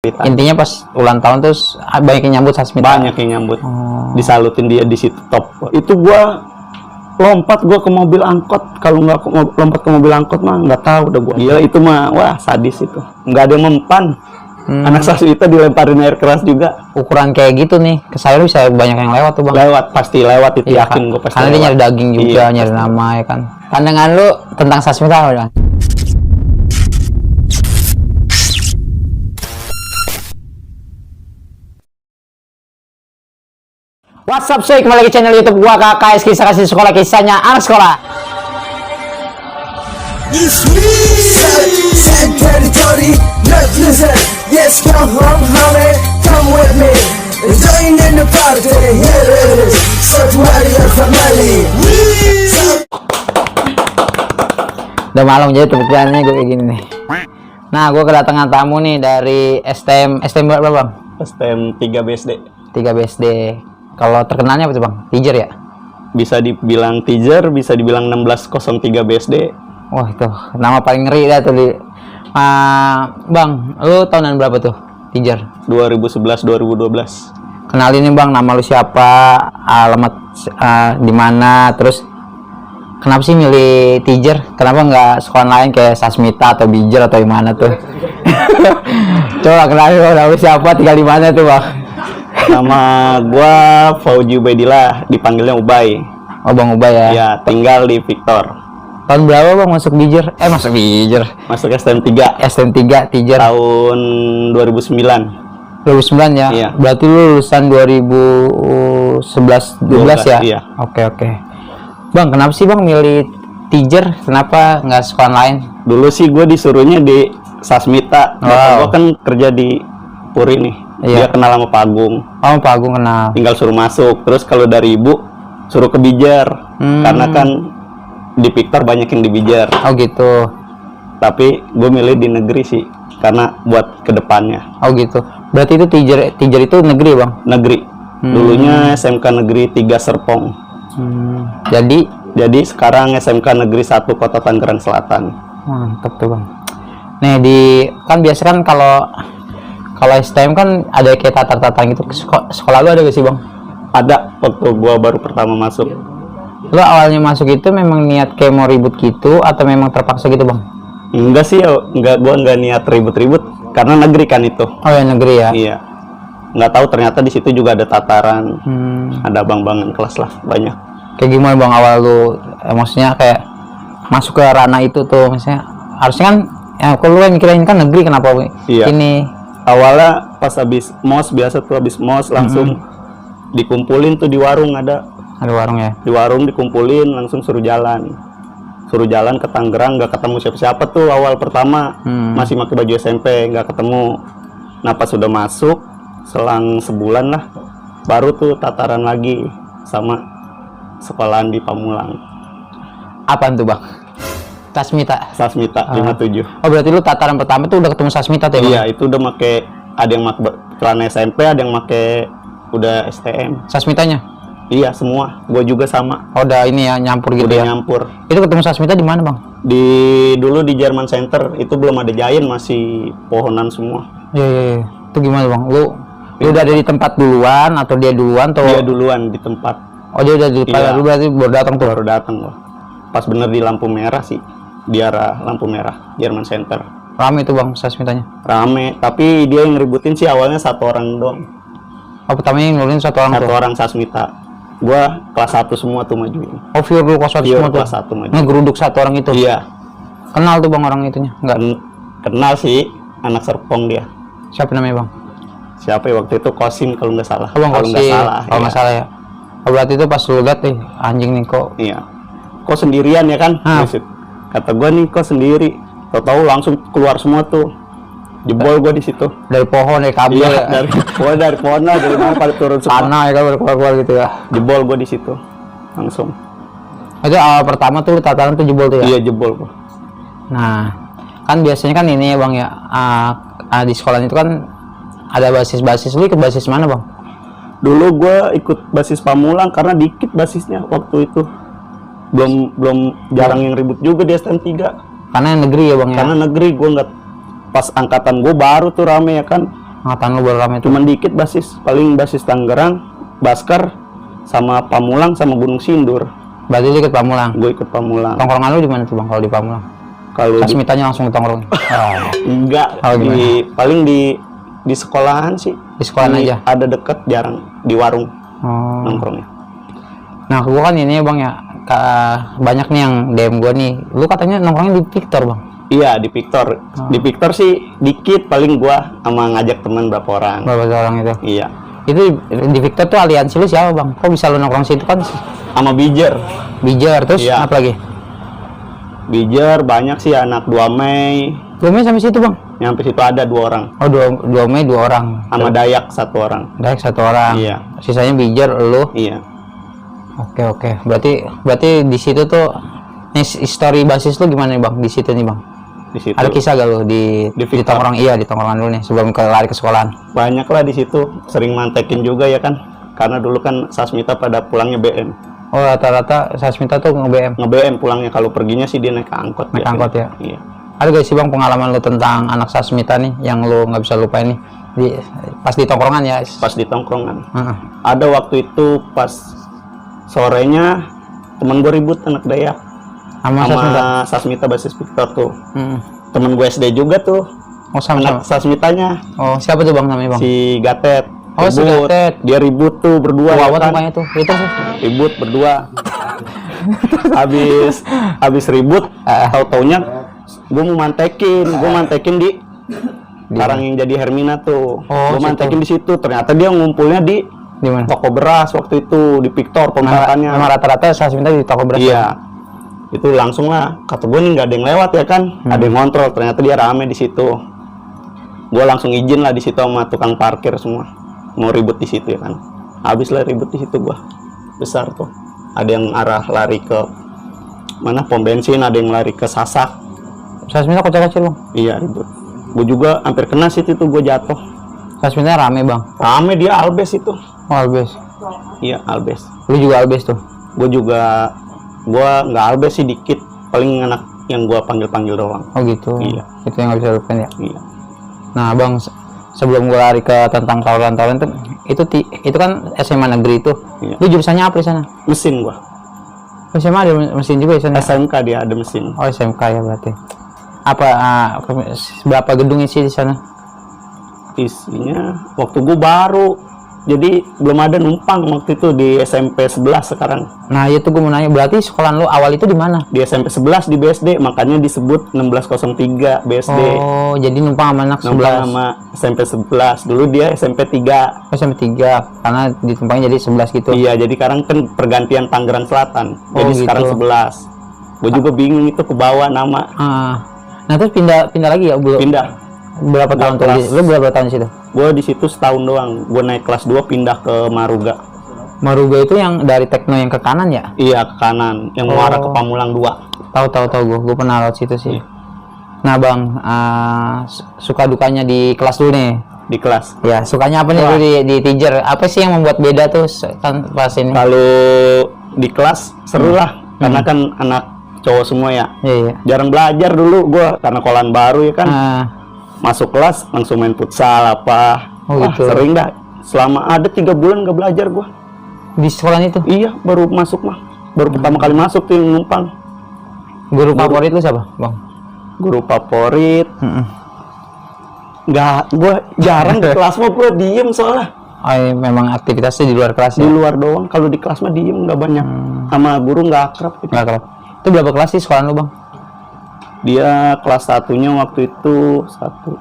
Intinya pas ulang tahun terus banyak yang nyambut Sasmita. Banyak yang nyambut. Disalutin dia di situ top. Itu gua lompat ke mobil angkot. Kalau nggak lompat ke mobil angkot mah nggak tahu udah gua. Gila itu mah wah sadis itu. Nggak ada yang mempan. Anak Sasmita dilemparin air keras juga. Ukuran kayak gitu nih ke sayur bisa banyak yang lewat tuh bang. Lewat pasti lewat itu Iya, yakin gua pasti. Karena dia lewat. nyari daging juga, nyari nama ya kan. Pandangan lu tentang Sasmita apa bang? What's up, say kembali ke channel YouTube gua KKS Kisah Kasih Sekolah, kisahnya anak sekolah. This sad territory, not listen. Yes, come home, homie, come with me. Join in the party, here it is. South Warrior Family. Udah malam jadi tepuk tangannya gue kayak gini nih. Nah, gue kedatangan tamu nih dari STM berapa bang? STM 3 BSD. 3 BSD. Kalau terkenalnya apa tuh bang? Teacher ya? Bisa dibilang teacher, bisa dibilang 1603 BSD. Wah itu nama paling ngeri dah tuh di. Bang, lu tahunan berapa tuh teacher? 2011-2012. Kenalin nih bang, nama lu siapa, alamat di mana, terus kenapa sih milih teacher? Kenapa nggak sekolah lain kayak Sasmita atau Bijer atau gimana tuh? Coba kenalin bang, nama lu siapa, tinggal di mana tuh bang? Nama gua Fauji Ubaidillah, dipanggilnya Ubay. Oh bang Ubay ya? Ya, tinggal di Victor. Tahun berapa bang masuk Bijer? Masuk Bijer. Masuk STM 3 STM 3 teacher. tahun 2009. 2009 ya? Iya. Berarti lu lulusan 2011-12 ya? Iya. Oke. Bang, kenapa sih bang milih teacher? Kenapa nggak sekolah lain? Dulu sih gue disuruhnya di Sasmita. Bapak gua kan kerja di Puri nih. Iya. Dia kenal sama Pak Agung. Oh, Pak Agung kenal. Tinggal suruh masuk. Terus kalau dari ibu suruh ke Bijar. Karena kan di Victor banyak yang di Bijar. Oh gitu. Tapi gue milih di negeri sih. Karena buat kedepannya. Oh gitu. Berarti itu teacher itu negeri bang? Negeri. Dulunya SMK Negeri 3 Serpong. Jadi sekarang SMK Negeri 1 Kota Tangerang Selatan. Mantap tuh bang. Nih kan biasa kan kalau STM kan ada kayak tatar-tatar gitu. Sekolah lu ada gak sih bang? Ada waktu gua baru pertama masuk. Lu awalnya masuk itu memang niat kayak mau ribut gitu atau memang terpaksa gitu bang? Enggak sih, gua enggak niat ribut-ribut karena negeri kan itu. Oh ya negeri ya. Iya. Nggak tahu ternyata di situ juga ada tataran. Ada abang-abangan kelas lah banyak. Kayak gimana bang awal lu maksudnya kayak masuk ke ranah itu tuh misalnya harusnya kan ya kalau lu mikirin kan negeri kenapa Iya. ini Awalnya pas habis mos biasa tuh habis mos langsung dikumpulin tuh di warung ada warung ya. di warung dikumpulin langsung suruh jalan ke Tangerang, nggak ketemu siapa-siapa tuh awal pertama. Masih pakai baju SMP, nggak ketemu. Nah pas sudah masuk selang sebulan lah baru tuh tataran lagi sama sekolahan di Pamulang. Apaan tuh bang? Sasmita 57. Oh berarti lu tataran pertama tuh udah ketemu Sasmita tuh ya bang? Iya itu udah make, ada yang make celana SMP, ada yang make udah STM. Sasmitanya? Iya semua, gue juga sama. Oh udah ini ya nyampur gitu Udah ya? nyampur. Itu ketemu Sasmita di mana bang? Dulu di German Center itu belum ada Giant, masih pohonan semua. Iya. Itu gimana bang? Lu udah ada di tempat duluan atau dia duluan atau? Dia duluan di tempat. Oh dia udah di tempat. Iya. Lu berarti baru datang tuh? Baru datang loh. Pas bener di lampu merah sih, di arah lampu merah German Center. Rame itu bang Sasmitanya? Rame, tapi dia yang ributin sih awalnya satu orang doang. Oh pertamanya yang nurunin satu orang Satu tuh? orang Sasmita. Gua kelas 1 semua tuh majuin. Oh viewer lu kelas 1 Viewer semua tuh? kelas 1 maju. Ngegeruduk satu orang itu? Iya. Kenal tuh bang orang itunya? Enggak? Kenal sih, anak Serpong dia. Siapa namanya bang? Siapa ya waktu itu, Kosim kalau nggak salah. Oh bang Kalau nggak Kosim. salah. Kalau nggak salah ya. Oh berarti itu pas lu liat anjing nih kok. Iya. Kok sendirian ya kan? Maksud, kata gua nih kok sendiri. Tahu langsung keluar semua tuh. Jebol gua di situ. Dari pohon, dari kabel Iya, ya? dari pohon lah, dari mana pada turun semua. Tanah ya kan keluar-keluar gitu ya? Jebol gua di situ. Langsung. Itu awal pertama tuh lu tataran tuh jebol tuh ya? Iya, jebol gua. Nah, kan biasanya kan ini ya bang ya, di sekolah itu kan ada basis-basis. Lu ikut basis mana bang? Dulu gua ikut basis Pamulang karena dikit basisnya waktu itu. Belum jarang yang ribut juga di STM 3. Karena negeri ya bang ya? Karena negeri gua nggak, pas angkatan gua baru tuh rame ya kan. Angkatan lu baru rame tuh. Cuman dikit basis, paling basis Tangerang, Basker, sama Pamulang sama Gunung Sindur. Berarti lu ikut Pamulang. Gue ikut Pamulang. Tongkrongan lu di mana tuh Bang kalau di Pamulang? Kalau Sasmitanya langsung tongkrong. enggak, Oh, paling di sekolahan sih. Di sekolahan aja. Ada deket, jarang di warung Oh. nongkrongnya. Nah, gua kan ini ya Bang ya, banyak nih yang DM gua nih. Lu katanya nongkrongnya di Victor Bang. Iya, di Victor. Di Victor sih dikit, paling gua sama ngajak teman berapa orang. Berapa orang itu? Iya. Itu di Victor tuh aliansi lu siapa Bang? Kok bisa lu nongkrong situ kan? Sama Bijer. Bijar, terus Iya. apa lagi? Bijer banyak sih, anak 2 Mei. 2 Mei sampai situ Bang? Nyampe situ ada 2 orang. Oh, 2 Mei 2 orang. Sama Dayak 1 orang. Dayak 1 orang. Iya. Sisanya Bijar, lu. Iya. Oke. Berarti di situ tuh nih story basis lu gimana nih Bang? Di situ nih Bang. Di situ Ada kisah gak lu di Victor? tongkrong? Iya, di tongkrongan dulu nih sebelum lari ke sekolahan. banyak lah di situ. Sering mantekin juga ya kan. Karena dulu kan Sasmita pada pulangnya BM. Oh, rata-rata Sasmita tuh nge-BM. Nge-BM pulangnya, kalau perginya sih dia naik angkot. Naik biasanya. angkot ya? Iya. Ada gak sih Bang pengalaman lu tentang anak Sasmita nih yang lu nggak bisa lupain nih pas di tongkrongan ya? Pas di tongkrongan. Heeh. Ada waktu itu pas sorenya temen gue ribut, anak Dayak Sama Sasmita. sama Sasmita basis Victor tuh. Heeh. Temen gue SD juga tuh, Oh, sama-sama. anak Sasmitanya, Oh, siapa tuh Bang namanya Bang? si Gatet. Oh, si Ribut. Gatet. Dia ribut tuh berdua ya Wawat kan? mukanya tuh. Itu sih. Ribut berdua. habis ribut, tau-taunya gue mau mantekin di Karang yang jadi Hermina tuh. Oh, Gue mantekin di situ. Ternyata dia ngumpulnya di Di mana? toko beras waktu itu, di Victor kontrakannya. Memang rata-rata Sasmita di toko beras. Iya. Itu langsung lah. Kata gue nih nggak ada yang lewat ya kan. Ada yang ngontrol. Ternyata dia rame di situ. Gue langsung izin lah di situ sama tukang parkir semua. Mau ribut di situ ya kan. Habis lah ribut di situ gue. Besar tuh. Ada yang arah lari ke mana pom bensin, ada yang lari ke Sasak. Sasmita kecil-kecil Bang. Iya ribut. Gue juga hampir kena situ tuh, gue jatuh. Sasmita rame Bang. Rame dia Albes itu. Oh, Albes. Iya Albes. Lu juga Albes tuh. Gue juga, gue nggak Albes sih dikit. Paling anak yang gue panggil doang. Oh gitu. Iya. Itu yang nggak bisa lupain ya. Iya. Nah Bang, sebelum gue lari ke tentang tawuran-tawuran tuh, itu kan SMA negeri itu. Iya. Lu jurusannya apa di sana? Mesin gue. SMA ada mesin juga di sana. SMK dia ada mesin. Oh, SMK ya berarti. Apa berapa gedung isi di sana? Isinya waktu gue baru, jadi belum ada numpang waktu itu di SMP 11 sekarang. Nah, itu gue mau nanya, berarti sekolahan lu awal itu di mana? Di SMP 11 di BSD, makanya disebut 1603 BSD. Oh, jadi numpang sama anak Numpang 11. sama SMP 11. Dulu dia SMP 3. Oh, SMP 3 karena ditumpangnya jadi 11 gitu. Iya, jadi sekarang kan pergantian Tangerang Selatan. Oh, Jadi sekarang gitu. 11. Gue juga bingung itu ke bawah nama. Nah, terus pindah lagi ya, belum? Pindah. Berapa Pindah tahun tuh? kelas. Lu berapa tahun di situ? Gue di situ setahun doang. Gue naik kelas 2 pindah ke Maruga. Maruga itu yang dari Tekno yang ke kanan ya? Iya, ke kanan. Yang Oh. mengarah ke Pamulang 2. Tahu gue pernah lewat situ sih. Iya. Nah, Bang, suka dukanya di kelas dulu nih. Di kelas. Ya, sukanya apa nih Wah. lu di teacher? Apa sih yang membuat beda tuh kan pas ini? Kalau di kelas seru lah. Karena kan anak cowok semua ya. Iya. Jarang belajar dulu gue. Karena kolan baru ya kan. Ah, Masuk kelas langsung main futsal apa. Oh, Wah, gitu. sering dah. Selama ada 3 bulan gak belajar gue. di sekolah itu. Iya, baru masuk mah. Baru pertama kali masuk tuh yang numpang. Guru favorit lu siapa, Bang? Guru favorit. Heeh. Nggak, gue jarang di kelas mah gue diem soalnya. Oh, iya, memang aktivitasnya di luar kelas Di ya? luar doang. Kalau di kelas mah diem nggak banyak. Sama guru nggak akrab. Gitu. Nggak kerap. Itu berapa kelas sih sekolah lu, Bang? Dia kelas satunya waktu itu 1,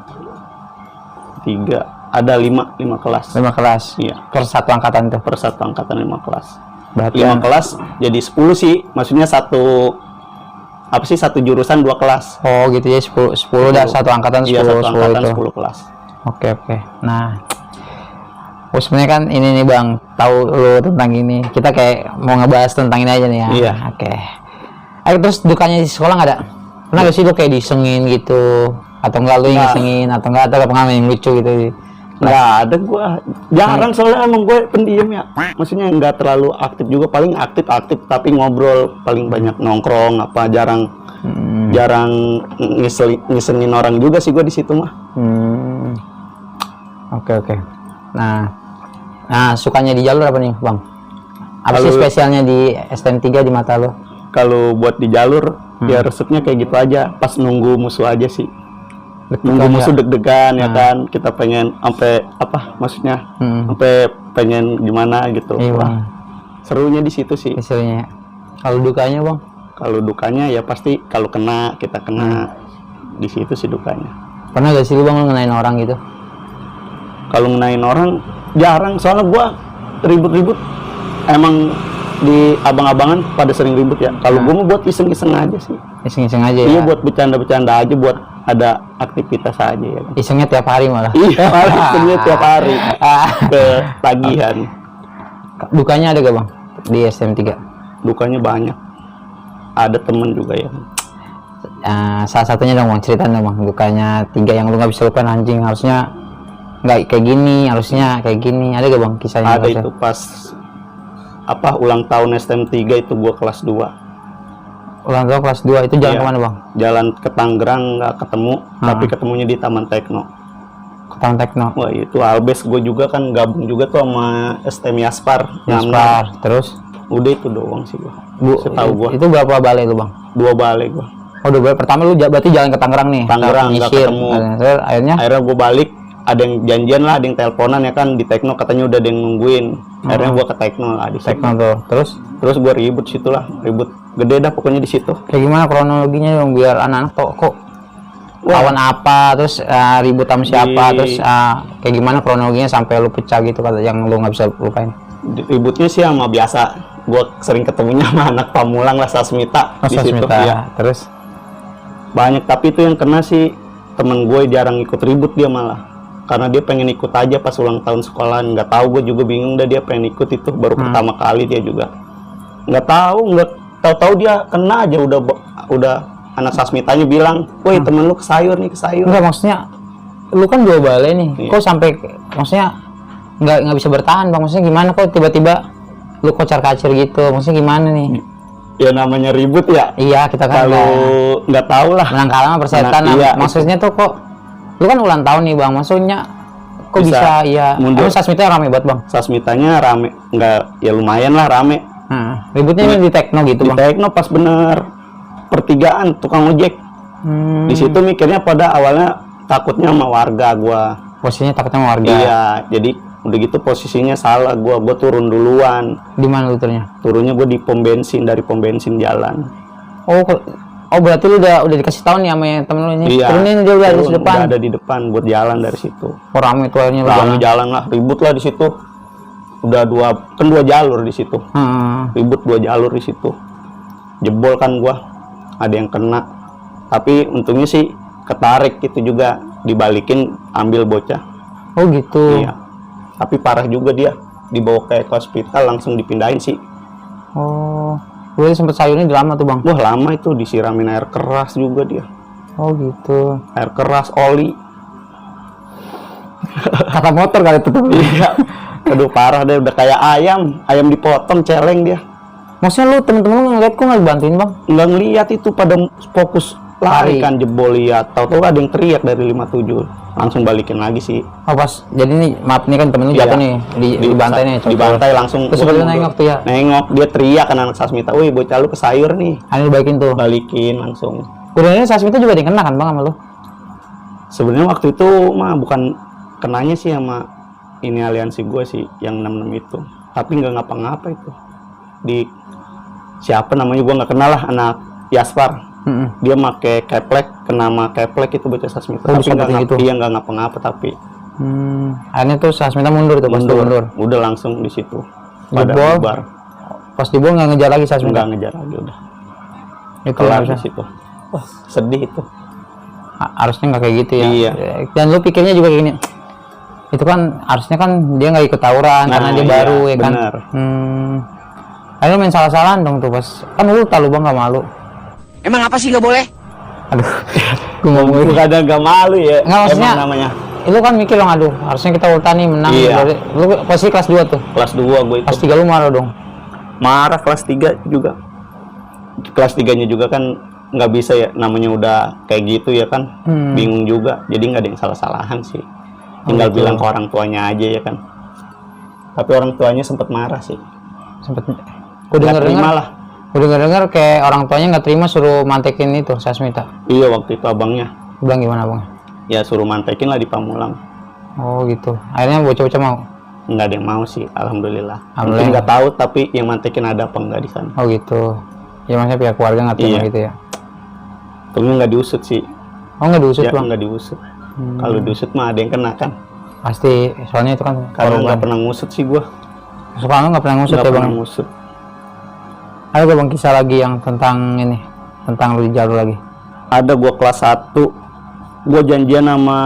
3, ada 5 kelas. 5 kelas. Iya. Per satu angkatan tuh. Per satu angkatan 5 kelas. Berarti 5 kelas jadi 10 sih. Maksudnya satu jurusan 2 kelas. Oh, gitu ya, 10 dah satu angkatan 10, Iya, satu 10 angkatan itu. 10 kelas. Oke. Nah, sebenarnya kan ini nih Bang, tahu lu tentang ini. Kita kayak mau ngebahas tentang ini aja nih ya. Iya. Oke. Terus dukanya di sekolah nggak ada? Pernah gak sih lu kayak disengin gitu? Atau enggak lu yang Nggak. disengin? Atau enggak ada pengalaman yang lucu gitu? Nggak ada gue. Jarang soalnya emang gue pendiam ya. Maksudnya nggak terlalu aktif juga. Paling aktif tapi ngobrol. Paling banyak nongkrong apa. Jarang ngisengin orang juga sih gue di situ mah. Oke. Nah, sukanya di jalur apa nih, Bang? Apa sih Kalau- spesialnya di STM 3 di mata lo? Kalau buat di jalur ya resepnya kayak gitu aja, pas nunggu musuh aja sih. Nunggu musuh deg-degan ya kan, kita pengen sampai apa maksudnya? Sampai pengen gimana gitu. Iya, Wah, Bang. serunya di situ sih. Hasilnya. Kalau dukanya, Bang? Kalau dukanya ya pasti kalau kena kita kena, di situ sih dukanya. Pernah gak sih lu, Bang, lu ngenain orang gitu? Kalau ngenain orang jarang, soalnya gua ribut-ribut emang di abang-abangan pada sering ribut ya. Kalau gua mau buat iseng-iseng aja sih. Iseng-iseng aja Iya, ya? buat bercanda-bercanda aja, buat ada aktivitas aja ya kan. Isengnya tiap hari malah. Iya, malah isengnya tiap hari ke tagihan. Dukanya ada gak, Bang, di STM 3? Dukanya banyak. Ada temen juga ya. Salah satunya dong, Bang, ceritain dong, Bang, dukanya 3 yang lu gak bisa lupain. Anjing, harusnya nggak kayak gini, harusnya kayak gini. Ada gak, Bang, kisahnya? Ada itu pas apa ulang tahun STM 3 itu gua kelas 2. Ulang tahun kelas 2 itu jalan Iya. kemana, Bang? Jalan ke Tangerang nggak ketemu, tapi ketemunya di Taman Tekno. Ke Taman Tekno. Wah, itu Albes gue juga kan gabung juga tuh sama STM Yaspar. Yaspar. Terus Udah itu doang sih gua. Bu, Setahu gua itu berapa balai lu, Bang? 2 balai gua. Oh, 2 balai. Pertama lu berarti jalan ke Tangerang nih. Tangerang, nggak nyisir. ketemu. Terus akhirnya Akhirnya gue balik, ada yang janjian lah, ada yang teleponan ya kan di Tekno, katanya udah ada yang nungguin. Akhirnya gua ke Tekno lah di Tekno Tekno. tuh. Terus Terus gua ribut situ lah, ribut gede dah pokoknya di situ. kayak gimana kronologinya, Bang, biar anak-anak tau kok lawan apa, terus ribut sama siapa, terus kayak gimana kronologinya sampai lu pecah gitu, kata yang lu nggak bisa lupain. Ributnya sih sama biasa, gua sering ketemunya sama anak Pamulang lah, Sasmita di situ. Sasmita. Ya. Terus Banyak, tapi itu yang kena sih temen gue jarang ikut ribut dia malah. Karena dia pengen ikut aja pas ulang tahun sekolah. Nggak tahu, gue juga bingung dah dia pengen ikut itu baru pertama kali dia juga. Nggak tahu dia kena aja udah anak Sasmitanya bilang, "Woi, temen lu ke sayur nih, ke sayur." enggak, maksudnya lu kan 2 balai nih. Iya. Kok sampai maksudnya nggak bisa bertahan, Bang? Maksudnya gimana kok tiba-tiba lu kocar-kacir gitu? Maksudnya gimana nih? Ya namanya ribut ya. Iya, kita kan Kalau nggak tahu lah. menang kalah sama persetan. Menang, iya. Maksudnya tuh kok lu kan ulang tahun nih, Bang, maksudnya kok bisa, ya mundur. emang Sasmita rame banget, Bang? Sasmitanya rame, nggak ya lumayan lah rame. Ributnya ini di Tekno gitu, Di Bang? Tekno pas bener pertigaan tukang ojek. Di situ mikirnya pada awalnya takutnya sama warga gua. Posisinya takutnya sama warga. Iya, jadi udah gitu posisinya salah gua turun duluan. Di mana lu turunnya? Turunnya gua di pom bensin, dari pom bensin jalan. Oh, berarti lu udah dikasih tahu nih sama yang temen lu ini. Iya. Turunin dia udah di turun, depan. udah ada di depan buat jalan dari situ. Oh, rame tuh akhirnya lu Rame jalan. jalan lah, ribut lah di situ. Udah dua jalur di situ. Ribut 2 jalur di situ. Jebol kan gua. Ada yang kena. Tapi untungnya sih ketarik gitu juga, dibalikin ambil bocah. Oh, gitu. Iya. Tapi parah juga dia. Dibawa ke hospital langsung dipindahin sih. Oh, gue sempet sayurnya udah lama tuh, Bang. Wah, lama itu disiramin air keras juga dia. Oh, gitu. Air keras, oli. Kata motor kali itu tuh. Iya. Aduh, parah deh, udah kayak ayam dipotong celeng dia. Maksudnya lu temen-temen lu ngeliat kok nggak bantuin, Bang? Nggak ngeliat itu, pada fokus lari Lari. kan, jebol lihat. Tahu-tahu ada yang teriak dari 57. Langsung balikin lagi sih. Oh, pas jadi nih, maaf nih kan temen lu Iya. jatuh nih di bantai nih, cocok. Dibantai langsung. Terus gua lu mundur. nengok tuh ya? Nengok, dia teriak kan anak Sasmita, "Wih, bocah lu ke sayur nih." Akhirnya lu baikin tuh. Balikin langsung. Udah, Sasmita juga ada yang kena kan, Bang, sama lu? Sebenarnya waktu itu mah bukan kenanya sih sama ini aliansi gue sih yang 66 itu. Tapi nggak ngapa-ngapa itu. Di siapa namanya gue nggak kenal lah, anak Yaspar. Dia make keplek, kena sama keplek itu bocah Sasmita. Oh, Tapi nggak disampetin gitu? dia nggak ngapa-ngapa tapi Akhirnya tuh Sasmita mundur tuh, pas tuh mundur. Udah langsung di situ. Pada Jebol. bubar. Pas di bawah nggak ngejar lagi Sasmita. Nggak ngejar lagi udah. Itu Kelar harusnya. di situ. Wah, sedih itu. Harusnya nggak kayak gitu ya. Iya. Dan lu pikirnya juga kayak gini. Itu kan harusnya kan dia nggak ikut tawuran karena dia iya, baru ya kan. bener. Akhirnya lu main salah-salahan dong tuh pas. Kan lu tahu, Bang, nggak malu. Emang apa sih nggak boleh? Aduh. Gue ngomong Bukan ada nggak malu ya. Nggak, maksudnya- Emang namanya. lu kan mikir dong, aduh harusnya kita ulta nih menang. Iya. Lu pasti kelas 2 tuh. Kelas 2 gue itu. Kelas 3 lu marah dong. Marah kelas 3 juga. Kelas 3-nya juga kan nggak bisa ya, namanya udah kayak gitu ya kan. Bingung juga. Jadi nggak ada yang salah-salahan sih. tinggal gitu. bilang ke orang tuanya aja ya kan. Tapi orang tuanya sempat marah sih. Sempet. Nggak terima lah. Udah denger kayak orang tuanya nggak terima suruh mantekin itu Sasmita. Iya, waktu itu abangnya Bilang gimana bang? ya suruh mantekin lah di Pamulang. Oh gitu. Akhirnya bocah-bocah mau. Nggak ada yang mau sih, alhamdulillah. Mungkin Alhamdulillah. nggak tahu, tapi yang mantekin ada apa nggak di sana. Oh gitu. Ya maksudnya pihak keluarga nggak terima Iya. gitu ya. Tunggu nggak diusut sih. Oh nggak diusut Ya bang? nggak diusut. Kalau diusut mah ada yang kena kan. Pasti. Soalnya itu kan Karena nggak korban. pernah ngusut sih gua. Soalnya nggak pernah ngusut Nggak ya bang. pernah ngusut. Ada gak bang kisah lagi yang tentang ini, tentang lu di jalur lagi? Ada gua kelas 1, gua janjian sama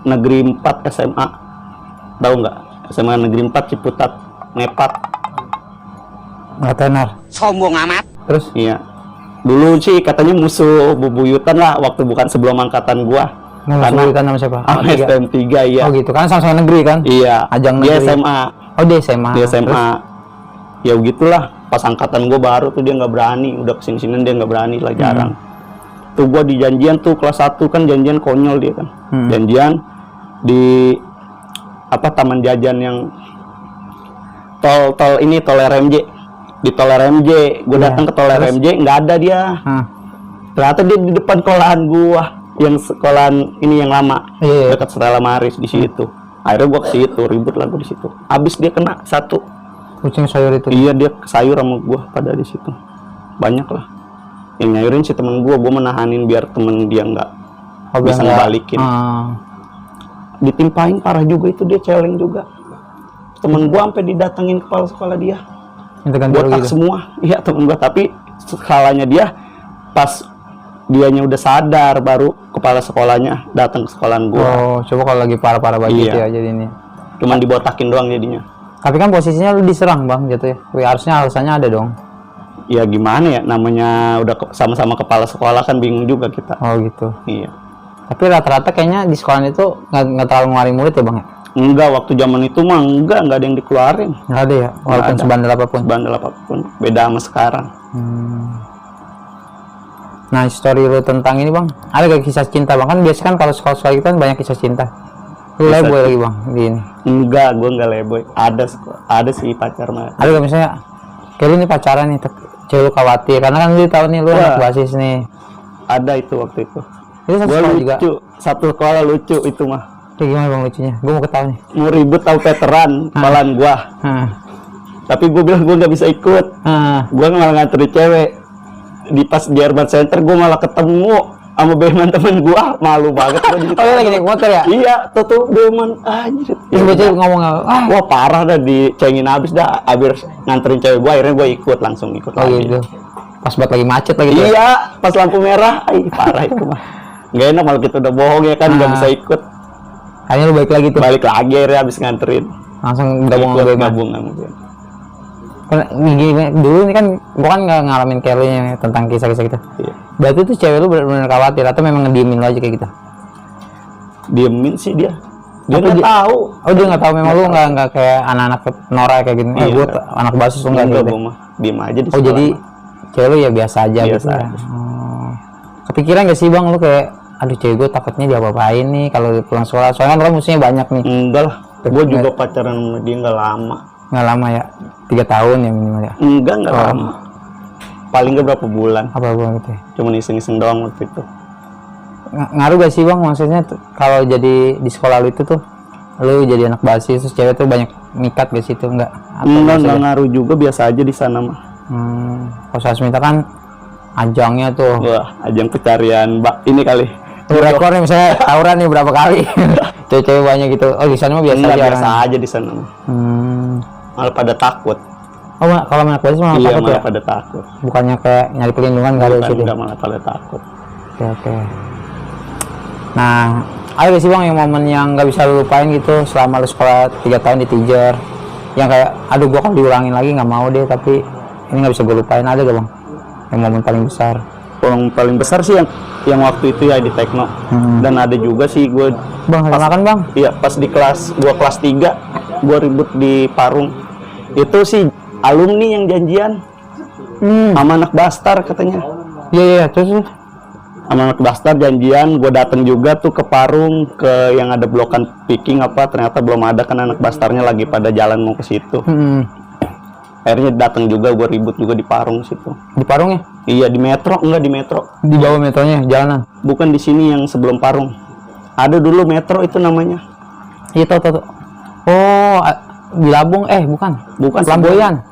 Negeri 4 SMA. Tahu nggak? SMA Negeri 4 Ciputat, Nepat. Nggak tenar. Sombong amat. Terus? Iya. Dulu sih katanya musuh bubuyutan lah waktu bukan sebelum angkatan gua. Karena nama siapa? sama tiga. STM 3 iya. Oh gitu, kan sama-sama negeri kan? Iya. Ajang Dia negeri. SMA. Oh dia SMA. Dia SMA. Terus? Ya begitulah. Pas angkatan gua baru tuh dia nggak berani. Udah kesini-sini dia nggak berani lah, jarang. Tuh gua di janjian tuh kelas 1 kan janjian konyol dia kan. Janjian di apa taman jajan yang tol RMJ. Di tol RMJ, gue datang ke tol RMJ, nggak ada dia. Ternyata dia di depan sekolahan gua, yang sekolahan ini yang lama, Iya. dekat Stella Maris di situ. Akhirnya gua ke situ, ribut lah gua di situ. Abis dia kena 1. Kucing sayur itu. Iya, dia sayur sama gua pada di situ. Banyak lah. Yang nyayurin si temen gua menahanin biar temen dia nggak Oh, bisa biar nggak- ngebalikin. Ah. Ditimpain parah juga itu, dia celeng juga. Temen gua sampai didatengin kepala sekolah dia. Itu kan baru Botak gitu. semua. Iya temen gua, tapi skalanya dia pas dianya udah sadar baru kepala sekolahnya datang ke sekolahan gua. Oh, coba kalau lagi parah-parah banget gitu Iya. ya jadi ini. Cuman dibotakin doang jadinya. Tapi kan posisinya lu diserang bang gitu ya. Wih, harusnya alasannya ada dong. Ya gimana ya, namanya udah sama-sama kepala sekolah kan bingung juga kita. Oh gitu. Iya. Tapi rata-rata kayaknya di sekolah itu nggak terlalu ngeluarin murid ya bang ya? Enggak, waktu zaman itu mah enggak ada yang dikeluarin. Nggak ada ya, walaupun ada. sebandel apapun. Bandel apapun. Beda sama sekarang. Nah, story lu tentang ini bang, ada gak kisah cinta bang? Kan biasanya kan kalau sekolah-sekolah kita kan banyak kisah cinta. Lu Kisah leboy lagi bang di ini. Enggak, gua enggak leboy. Ada sih pacar mah. Ada gak misalnya, kayak lu nih pacaran nih, cewek lu khawatir karena kan lu tahu nih lu anak basis nih. Ada itu waktu itu. Itu satu Gua sekolah lucu, juga. satu sekolah lucu itu mah. Kayak gimana bang lucunya? Gue mau ketahui nih. Mau ribut tahu veteran, kepalaan gua. Hah. Tapi gue bilang gue nggak bisa ikut. Hah. Gue malah nganterin cewek. Di pas di Urban Center gue malah ketemu sama beman temen gue. Malu banget gue di situ. Oh, lu lagi naik motor ya? Iya, tuh beman anjir. Terus bocah ngomong ah, Wah parah dah, dicengin abis dah. Abis nganterin cewek gue, akhirnya gue ikut, langsung ikut oh lagi. gitu. Pas buat lagi macet lagi tuh. Iya, pas lampu merah, parah itu mah. Gak enak malah kita udah bohong ya kan, nggak bisa ikut. Akhirnya lu balik lagi tuh. Balik lagi akhirnya abis nganterin. Langsung gabung sama Ikut beman. gabung sama gue. Dulu ini kan gua kan nggak ngalamin kayak lu yang tentang kisah-kisah gitu. Iya. Berarti tuh cewek lu benar-benar khawatir atau memang ngediemin lu aja kayak gitu? Diemin sih dia. Dia Apa nggak dia- tahu. Oh dia nggak tahu memang lu nggak kayak anak-anak Nora kayak gini. Iya. Gua anak basis lu nggak Enggak, gitu. gua mah diem aja di Oh sekolah jadi mah. cewek lu ya biasa aja Biasa gitu ya. aja. Oh. Kepikiran gak sih bang lu kayak aduh cewek gue takutnya diapa-apain nih kalau pulang sekolah soalnya kan musuhnya banyak nih. Enggak lah. Gue juga pacaran sama dia nggak lama. Nggak lama ya, 3 tahun ya minimal ya. Enggak lama. Paling nggak berapa bulan. Apa bang gitu ya? Cuma iseng-iseng doang waktu itu. Ngaruh gak sih bang maksudnya kalau jadi di sekolah lu itu tuh lu jadi anak basis terus cewek tuh banyak mikat gak sih itu enggak? Enggak ngaruh juga, biasa aja di sana mah. Kalau Sasmita kan ajangnya tuh. Wah, ajang pencarian ini kali. Tuh rekor nih misalnya tawuran nih berapa kali. Cewek-cewek banyak gitu. Oh di sana mah biasa Enggak, aja. biasa kan? aja di sana mah. Malah pada takut. Oh kalau anak basis malah Iya, takut ya? malah pada takut. Bukannya kayak nyari pelindungan nggak ada di situ. Enggak, malah pada takut. Oke. Nah, ada gak sih bang yang momen yang nggak bisa lu lupain gitu selama lu sekolah 3 tahun di teacher? Yang kayak, aduh gua kan diulangin lagi nggak mau deh, tapi ini nggak bisa gue lupain, ada gak bang? Yang momen paling besar? Yang paling besar sih yang waktu itu ya di Tekno. Dan ada juga sih gue Bang, ada makan bang? iya pas di kelas 3 gue ribut di Parung. Itu sih alumni yang janjian sama anak Bastar katanya. Iya, terus sama anak Bastar janjian, gue datang juga tuh ke Parung, ke yang ada blokan picking apa, ternyata belum ada kan anak Bastarnya lagi pada jalan mau ke situ. Akhirnya datang juga, gue ribut juga di Parung situ. Di Parung ya? Iya di Metro, enggak di Metro. Di bawah metronya, jalanan. Bukan di sini yang sebelum Parung. Ada dulu Metro itu namanya. Iya tahu. Oh, di Labung bukan. Bukan Flamboyan.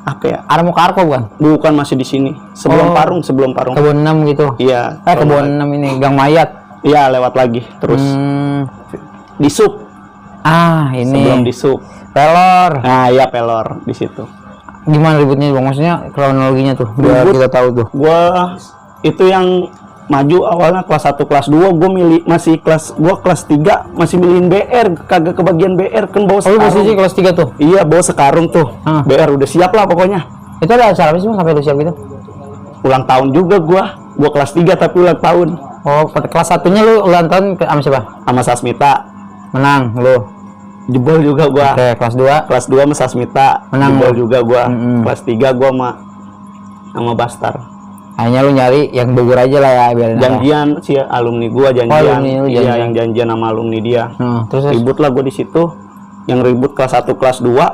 Apa ya? Arah mau ke Arko bukan? Bukan, masih di sini. Sebelum Parung, sebelum Parung. Kebun 6 gitu. Iya. Kebun 6 ini, Gang Mayat. Iya, lewat lagi. Terus di Sub. Ini. Sebelum di Sub. Pelor. Nah, iya Pelor di situ. Gimana ributnya Bang? Maksudnya kronologinya tuh, biar kita tahu tuh. Gua itu yang maju awalnya kelas 1, kelas 2 gue milih masih kelas 3 masih milihin BR, kagak kebagian BR kan bawa Oh, sekarung. posisi kelas 3 tuh. Iya, bawa sekarung tuh. BR udah siap lah pokoknya. Itu ada acara apa sih Bang, sampai lu siap gitu? Ulang tahun juga gua kelas 3 tapi ulang tahun. Oh, kelas 1-nya lu ulang tahun sama siapa? Sama Sasmita. Menang lu. Jebol juga gua. Oke, kelas 2. Kelas 2 sama Sasmita. Menang Jebol lu. juga gua. Kelas 3 gua sama Bastar. Hanya lu nyari yang Bogor aja lah ya, biar Janjian si alumni gua janjian. alumni lu Iya, janjian. yang janjian sama alumni dia. Terus Ribut lah gua di situ. Yang ribut kelas 1, kelas 2.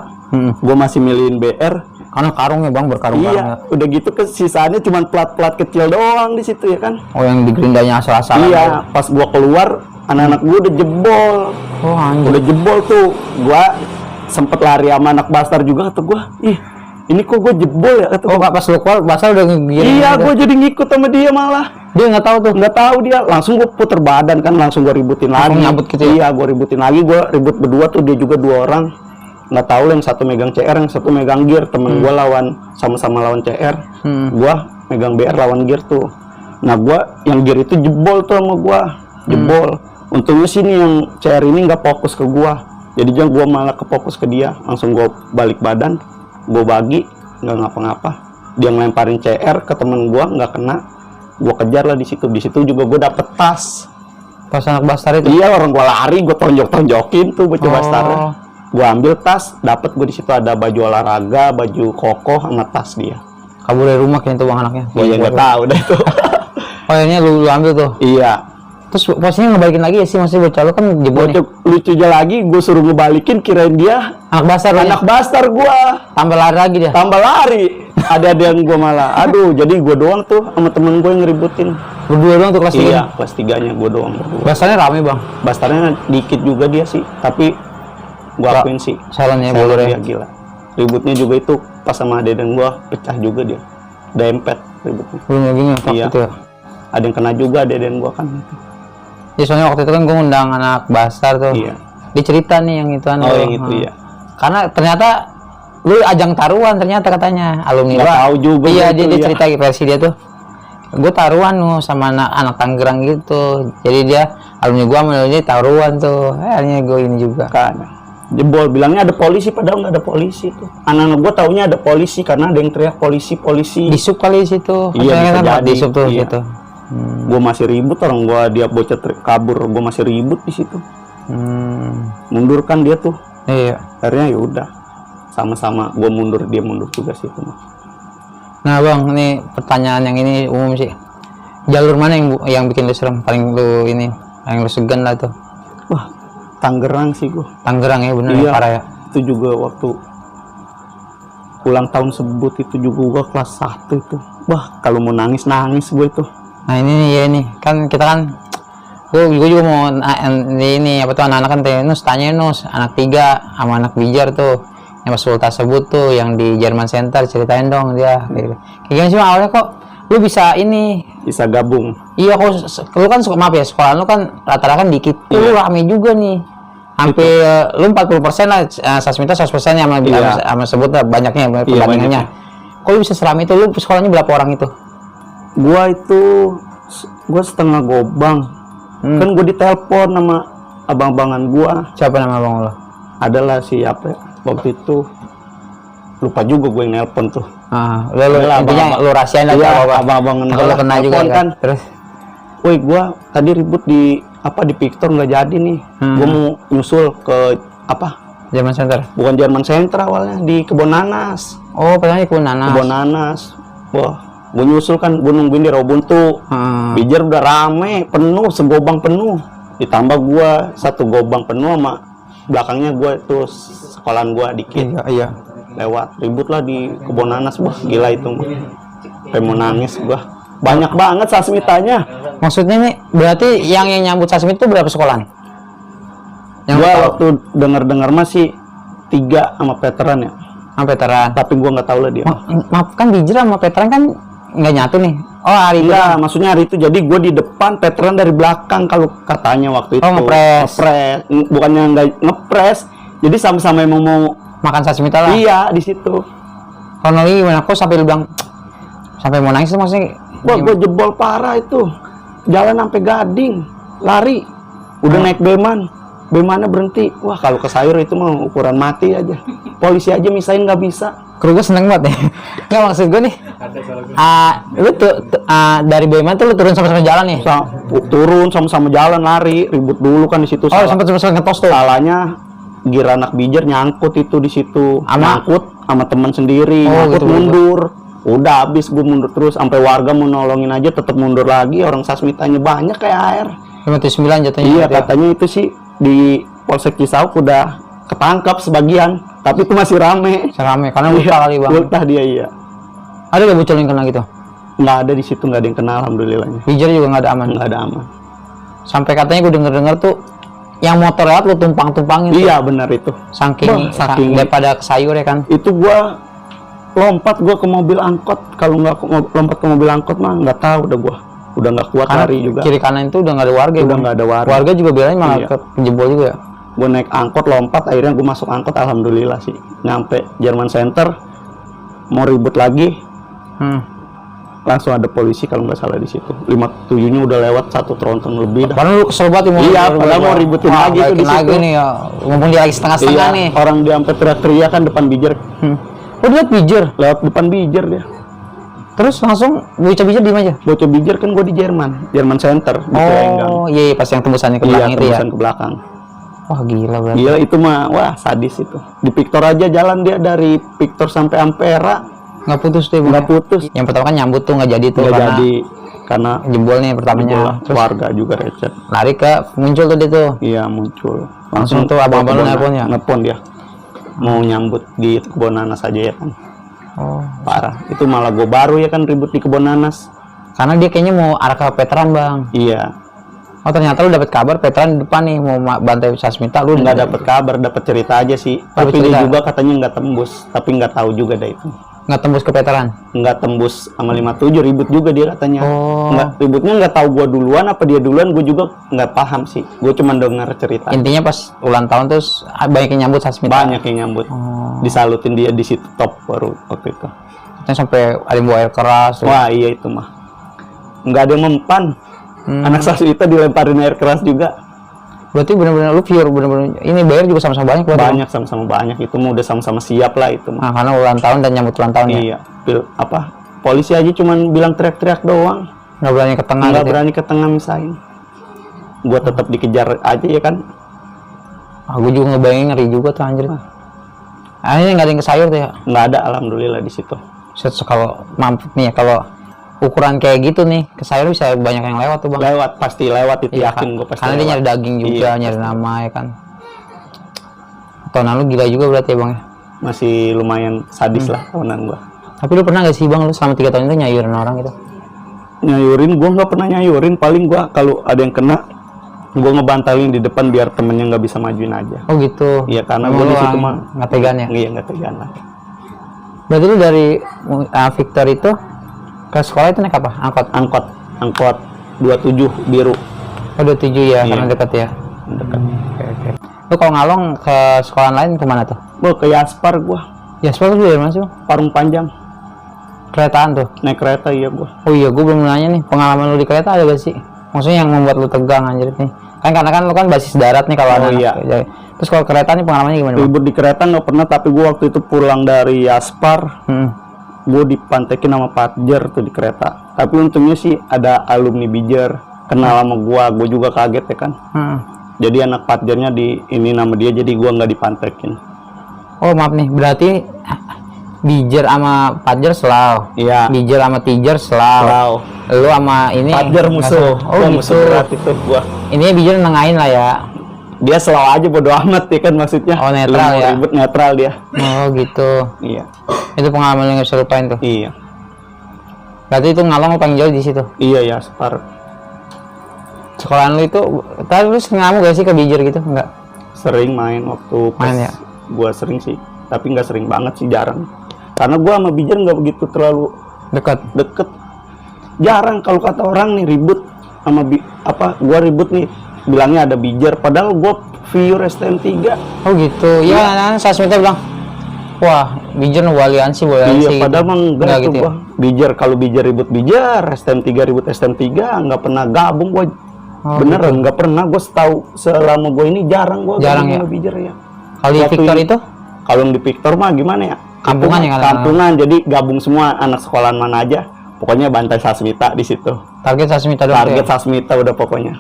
Gua masih milihin BR. karena karungnya Bang, berkarung-karung. Iya, udah gitu ke sisanya cuma plat-plat kecil doang di situ ya kan. Oh, yang di gerindanya asal-asalan. Iya, pas gua keluar anak-anak gua udah jebol. Oh, anjir. Udah jebol tuh. Gua sempet lari sama anak Bastar juga, kata gua, "Ih, ini kok gua jebol ya?" Kata Oh, gua. pas lu keluar basah udah ngegiring. Iya, gitu. gua jadi ngikut sama dia malah. Dia nggak tahu tuh. Nggak tahu dia, langsung gua puter badan kan, langsung gua ributin Langsung lagi. nyabut gitu ya? Iya, gua ributin lagi, gua ribut berdua tuh, dia juga 2 orang. Nggak tahu yang satu megang CR, yang satu megang gear. Temen gua lawan, sama-sama lawan CR. Gua megang BR lawan gear tuh. Nah, gua yang gear itu jebol tuh sama gua. Jebol. Untungnya sini yang CR ini nggak fokus ke gua. Jadi jangan gua malah ke fokus ke dia. Langsung gua balik badan, gua bagi, nggak ngapa-ngapa. Dia ngelemparin CR ke temen gua, nggak kena. Gua kejar lah di situ. Di situ juga gua dapet tas. Pas anak Bastar itu. Iya, orang gua lari, gua tonjok-tonjokin tuh baju Oh. Bastarnya. Gua ambil tas, dapet gua di situ ada baju olahraga, baju kokoh sama tas dia. Kabur dari rumah kayaknya tuh Bang anaknya. Iya, nggak tahu dah itu. Oh, akhirnya lu ambil tuh. Iya. Terus posisinya ngebalikin lagi ya sih, masih bocah lu kan jebol nih. Bocok lucunya lagi, gua suruh ngebalikin, kirain dia Anak Bastar lu anak Bastar gua. tambah lari lagi dia. Tambah lari. Ada yang gua malah. Aduh, jadi gua doang tuh sama temen gua yang ngeributin. Berdua doang tuh kelas 3. Iya, kelas 3-nya gua doang berdua. Bastarnya rame Bang. Bastarnya dikit juga dia sih, tapi gua akuin sih. Silent ya, Silent boleh dia gila. Ributnya juga itu pas sama deden gua pecah juga dia. Dempet ributnya. Belum lagi ngetok Iya. gitu ya. Ada yang kena juga deden gua kan. Ya soalnya waktu itu kan gue ngundang anak Bastar tuh. Iya. Dia cerita nih yang ituan. Oh, tuh. yang itu ya. Karena ternyata lu ajang taruhan ternyata katanya alumni Nggak gua. tahu juga Iya, gua dia tuh, ya. cerita versi dia tuh. Gue taruhan tuh sama anak Tangerang gitu. Jadi dia alumni gua sama dia taruhan tuh. Akhirnya gue ini juga. Kan. Jebol bilangnya ada polisi padahal nggak ada polisi tuh. Anak-anak gua taunya ada polisi karena ada yang teriak polisi. Di sub kali di situ. Iya, Maksudnya bisa kan jadi. di sub tuh Iya. gitu. Gua masih ribut, orang gua dia bocah kabur, gua masih ribut di situ. Mundur kan dia tuh. Iya. Akhirnya ya udah. Sama-sama gua mundur, dia mundur juga sih itu. Nah Bang, ini pertanyaan yang ini umum sih. Jalur mana yang bikin lu serem? Paling lu ini, paling lu segan lah tuh. Wah, Tangerang sih gua. Tangerang ya bener Iya. ya, parah ya. Itu juga waktu ulang tahun sebut itu juga gua kelas 1 itu. Wah, kalau mau nangis gue itu. Nah ini nih ya nih, kan kita kan gue juga mau ini apa tuh anak-anak kan tanya Nus anak 3 sama anak Bijar tuh yang pas ulta sebut tuh yang di Jerman Center, ceritain dong dia kayak gimana sih Bang, awalnya kok lu bisa ini Bisa gabung. iya kok lu kan maaf ya sekolah lu kan rata-rata kan dikit lu rame juga nih hampir lu 40% lah Sasmita 100% sama Iya. sama sebut lah banyaknya perbandingannya kok lu bisa seramai itu, lu sekolahnya berapa orang itu? Gua setengah gobang. Kan gua ditelepon sama abang-abangan gua. Siapa nama abang lo? Adalah siapa ya? Waktu itu lupa juga gue yang nelpon tuh. Lu Adalah intinya lu rahasiain lah Iya, apa abang-abangan takut lu kena juga nelpon kan terus Woi, gua tadi ribut di Victor nggak jadi nih. Gua mau nyusul ke Jerman Center. bukan Jerman Center awalnya, di Kebon Nanas. Oh, padahal Kebun Nanas. Kebon Nanas. Wah, Gue nyusul kan, gue nungguin di Rawabuntu. Bijer udah rame, penuh, segobang penuh. Ditambah gue satu gobang penuh sama belakangnya gue tuh sekolahan gue dikit. Iya. Lewat, ribut lah di kebun nanas, wah gila itu mah. Sampai mau nangis gue. Banyak banget sasmitanya. Maksudnya nih, berarti yang nyambut sasmita itu berapa sekolahan? Yang Gue lu tahu? waktu dengar masih 3 sama veteran ya. Sama veteran. Tapi gue nggak tahu lah dia. Maaf kan Bijer sama veteran kan nggak nyatu nih. Oh hari itu. Enggak, maksudnya hari itu jadi gue di depan, veteran dari belakang kalau katanya waktu itu. Oh, ngepres. Bukannya nggak ngepres. Jadi sama-sama emang mau Makan sasmita lah. iya di situ. Kronologi gimana? Kok sampai lu bilang sampai mau nangis tuh maksudnya? Wah, gue jebol parah itu. Jalan sampai Gading, lari. Udah naik beman. Bemannya berhenti. Wah, kalau ke sayur itu mah ukuran mati aja. Polisi aja misain nggak bisa. Kru gue seneng banget ya. Nggak maksud gue nih. Lu tuh dari Beman tuh lu turun sama-sama jalan nih. Turun sama-sama jalan lari, ribut dulu kan di situ. Oh, sempat ngetos tuh. Salahnya gir anak Bijer nyangkut itu di situ. Nyangkut sama teman sendiri, Oh, nyangkut gitu, mundur. Udah habis gue mundur terus sampai warga mau nolongin aja tetap mundur lagi. Orang sasmitanya banyak kayak air. 59 jatuhnya. Iya, gitu ya. katanya itu sih di Polsek Cisauk udah ketangkap sebagian, tapi itu masih rame. Serame karena lupa kali bang. Ultah dia iya. Ada gak bocor yang kena gitu? Nggak ada di situ, nggak ada yang kenal alhamdulillahnya. Bijer juga nggak ada aman. Nggak ada aman. Sampai katanya gue denger tuh yang motor lewat lu tumpang-tumpangin. Iya benar itu. Saking daripada ke sayur ya kan. Itu gua lompat ke mobil angkot. Kalau nggak lompat ke mobil angkot mah nggak tahu udah nggak kuat Karena lari juga. kiri kanan itu udah nggak ada warga. Udah nggak ada warga. Warga juga bilangnya malah Iya. ke jebol juga ya. Gue naik angkot lompat, akhirnya gue masuk angkot, alhamdulillah sih. Nyampe Jerman Center, mau ribut lagi, langsung ada polisi kalau nggak salah di situ. 57-nya udah lewat 1 tronton lebih dah. Padahal lu kesel banget ya, Iya, padahal mau ributin lagi tuh di lagi situ. nih ya. Mumpung dia lagi setengah-setengah Iya, nih. orang dia sampai teriak-teriak kan depan Bijer. Oh dia Bijer. Lewat depan Bijer dia. Terus langsung bocah Bijer diem aja. Bocah Bijer kan gue di Jerman Center di Pelenggang. Oh iya pas yang tembusannya ke Iya, belakang itu ya. tembusan ke belakang. Wah gila berarti. Gila itu mah, wah sadis itu. Di Victor aja jalan dia dari Victor sampai Ampera Nggak putus tuh. nggak putus. Yang pertama kan nyambut tuh nggak jadi tuh Nggak karena jadi karena jebol nih pertamanya. Terus warga juga recet. lari ke muncul tuh dia tuh. Iya muncul. Langsung tuh abang-abang lu nelpon ya? Nelpon dia. Mau nyambut di kebun nanas aja ya kan. Oh. Parah. Itu malah gue baru ya kan ribut di kebun nanas. Karena dia kayaknya mau arah ke veteran bang. Iya. Oh ternyata lu dapat kabar veteran di depan nih mau bantai sasmita lu Nggak dapat kabar, dapat cerita aja sih. Oh, Tapi cerita. dia juga katanya nggak tembus. Tapi nggak tahu juga dah itu. nggak tembus ke veteran. Nggak tembus sama 57, ribut juga dia katanya. Oh. Ributnya nggak tahu gua duluan apa dia duluan, gue juga nggak paham sih. Gue cuma dengar cerita. Intinya pas ulang tahun terus banyak yang nyambut sasmita. Banyak yang nyambut. Disalutin dia di situ top baru waktu itu. Katanya sampai ada yang bawa air keras. Tuh. Wah iya itu mah. Nggak ada yang mempan. Anak sasmita dilemparin air keras juga. Berarti benar-benar lu pure benar-benar ini bayar juga sama-sama banyak berarti. Banyak sama-sama banyak itu mah udah sama-sama siap lah itu mah. Nah, karena ulang tahun dan nyambut ulang tahun ya. Iya. Polisi aja cuman bilang teriak-teriak doang. Nggak berani ke tengah. Nggak gitu ya. berani ke tengah misain. Gua tetap dikejar aja ya kan. Gue juga ngebayangin ngeri juga tuh anjir. Akhirnya nggak ada yang ke sayur tuh ya. Nggak ada alhamdulillah di situ. Set kalau mampu nih ya kalau ukuran kayak gitu nih ke sayur bisa banyak yang lewat tuh bang. Lewat pasti lewat itu Iya, yakin gue pasti. karena dia nyari daging juga, Iya, nyari nama ya kan. Tahunan lu gila juga berarti ya bang ya. masih lumayan sadis lah tahunan gua. Tapi lu pernah gak sih bang lu selama 3 tahun itu nyayurin orang gitu? Nyayurin gua nggak pernah nyayurin, paling gua kalau ada yang kena gua ngebantalin di depan biar temennya nggak bisa majuin aja. Oh gitu. Iya karena Emang gua lu di situ mah nggak tegan ya. Iya nggak tegan lah. Berarti lu dari Victor itu ke sekolah itu naik apa? Angkot 27 biru. Oh 27 ya, Iya. karena dekat ya. Dekat. Oke. Lu kalau ngalong ke sekolah lain kemana tuh? Gua ke Yaspar gua, Ya sekolah lu dari mana sih bang? Parung Panjang, Keretaan tuh. naik kereta iya gua. Oh iya, gue belum nanya nih, pengalaman lu di kereta ada gak sih? Maksudnya yang membuat lu tegang anjir nih. Kan karena kan lu kan basis darat nih kalau Oh, anak-anak. iya. Jadi, terus kalau kereta nih pengalamannya gimana bang? Ribut di kereta nggak pernah, tapi gua waktu itu pulang dari Yaspar, gua dipantekin sama Patjer tuh di kereta. Tapi untungnya sih ada alumni Bijer kenal sama gua juga kaget ya kan. Jadi anak Patjernya di ini nama dia, jadi gua nggak dipantekin. Oh maaf nih, berarti Bijer sama Pajer selaw. Iya. Bijer sama Tijer selaw. Selaw. Lu sama ini Pajer musuh. Oh Gua gitu. musuh berat itu gua. Ini Bijer nengahin lah ya. Dia selaw aja bodo amat ya kan maksudnya. Oh, netral Lu mau ya? Ribut netral dia. Oh gitu. Iya. Itu pengalaman yang gak bisa lupain tuh. Iya. Berarti itu Ngalong paling jauh di situ. Iya ya, separuh. Sekolahan lu itu, tadi lu sering ngamuk gak sih ke Bijer gitu? Enggak? Sering main waktu pas Main ya? gua sering sih, tapi nggak sering banget sih, jarang. Karena gua sama Bijer nggak begitu terlalu Dekat. deket. Jarang kalau kata orang nih ribut sama gua ribut nih bilangnya ada Bijer, padahal gua viewer STM3. Oh gitu. Iya, kan Sasmita bilang, wah, Bijer nu aliansi, Iya, gitu. padahal emang enggak tuh gitu ya? gua. Bijer, kalau Bijer ribut Bijer, STM3 ribut STM3, nggak pernah gabung gua. Oh, Beneran nggak pernah, gua setahu selama gua ini jarang gua Jarang gabung ya? sama Bijer ya. Kalau di Waktu Victor ini- itu? Kalau yang di Victor mah gimana ya? Kampungan Itu ya mah kadang-kadang. kampungan, jadi gabung semua anak sekolahan mana aja. Pokoknya bantai Sasmita di situ. Target Sasmita doang. Target Target. Sasmita udah pokoknya.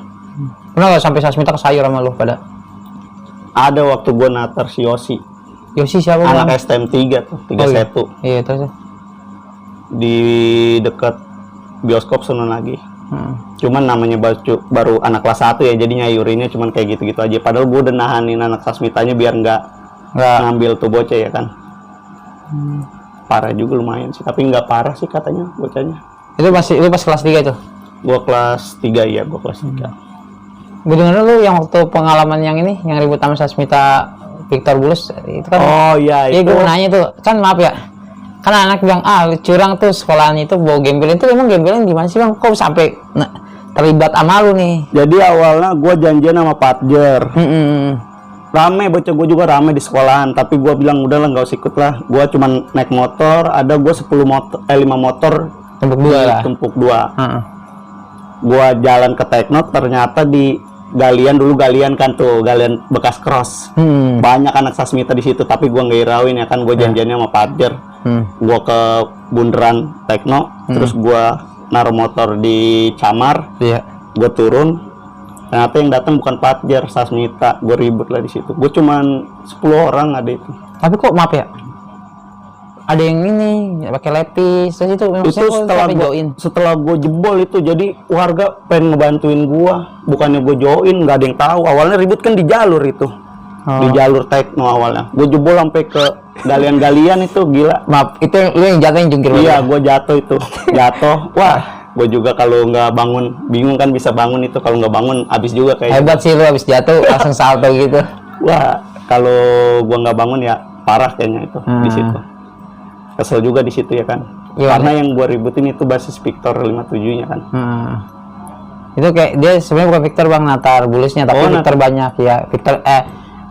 Pernah gak sampai Sasmita ke sayur sama lu pada? Ada waktu gua natar si Yosi, Yosi siapa? Bang? anak STM3 tuh, 31 Iya, terus. di dekat bioskop sono lagi. Hmm. Cuman namanya baru anak kelas 1 ya, jadi nyayurinnya cuman kayak gitu-gitu aja. Padahal gua udah nahanin anak Sasmitanya biar nggak Enggak. ngambil tuh bocah ya kan. Parah juga lumayan sih, tapi nggak parah sih katanya bocahnya. Itu pas kelas 3 itu. Gua kelas 3 ya, gua kelas 3. Gue denger lu yang waktu pengalaman yang ini, yang ribut sama Sasmita Victor Bulus itu kan. Oh iya Iya, itu. gue nanya tuh, kan maaf ya, kan anak bilang, lu curang tuh sekolahan itu bawa gembel itu, emang gembelnya gimana sih bang? Kok sampai terlibat sama lu nih? Jadi awalnya gue janjian sama Patjer. Hmm. Rame, bocah gue juga rame di sekolahan. Tapi gue bilang, udahlah nggak usah ikut lah. Gue cuman naik motor, ada gue 5 motor. Tumpuk dua lah. Tumpuk 2. Heeh. Gue jalan ke Teknot, ternyata di galian kan tuh, galian bekas cross. Banyak anak Sasmita di situ, tapi gue nggak hirauin ya kan. Gue janjiannya sama Patjer. Gue ke bundaran Tekno, terus gue naruh motor di Camar. Iya. Gue turun, ternyata yang datang bukan Patjer, Sasmita. Gue ribut lah di situ. Gue cuman 10 orang ada itu. Tapi kok maaf ya, ada yang ini pakai lepis, terus itu Itu maksudnya kok setelah sampai join. setelah gue jebol itu, jadi warga pengen ngebantuin gue, bukannya gue join, nggak ada yang tahu. Awalnya ribut kan di jalur itu, di jalur Tekno awalnya. Gue jebol sampai ke galian-galian itu, gila. Maaf, itu lu yang jatuh yang jungkir. Iya, gue jatuh itu, jatuh. Wah, gue juga kalau nggak bangun, bingung kan bisa bangun itu. Kalau nggak bangun, habis juga kayak. Hebat sih lu, habis jatuh langsung salto gitu. Wah, kalau gue nggak bangun ya parah kayaknya itu di situ. Kesel juga di situ ya kan. Iya, Karena yang gue ributin itu basis Victor 57-nya kan. Itu kayak dia sebenarnya bukan Victor bang, Natar Bulusnya, tapi Oh, Victor banyak ya. Victor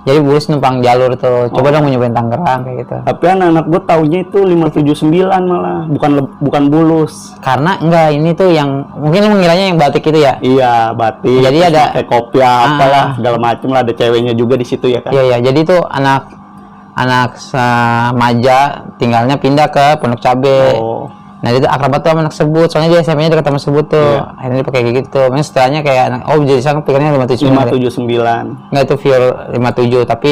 jadi Bulus numpang jalur tuh. Coba dong mau nyobain Tangerang kayak gitu. Tapi anak-anak gue taunya itu 579 malah, bukan Bulus. Karena enggak, ini tuh yang mungkin lu mengiranya yang batik itu ya. Iya, batik. Jadi terus ada- pakai kopiah apalah segala macem lah, ada ceweknya juga di situ ya kan. Iya, jadi tuh anak Maja tinggalnya pindah ke Pondok Cabe. Oh. Nah itu akrabat tuh sama anak sebut, soalnya dia SMP-nya dekat sama sebut tuh. Iya. Akhirnya dia pakai kayak gitu. Makanya setelahnya kayak jadi sang pikirnya 579. 579. Enggak, itu viewer 57, tapi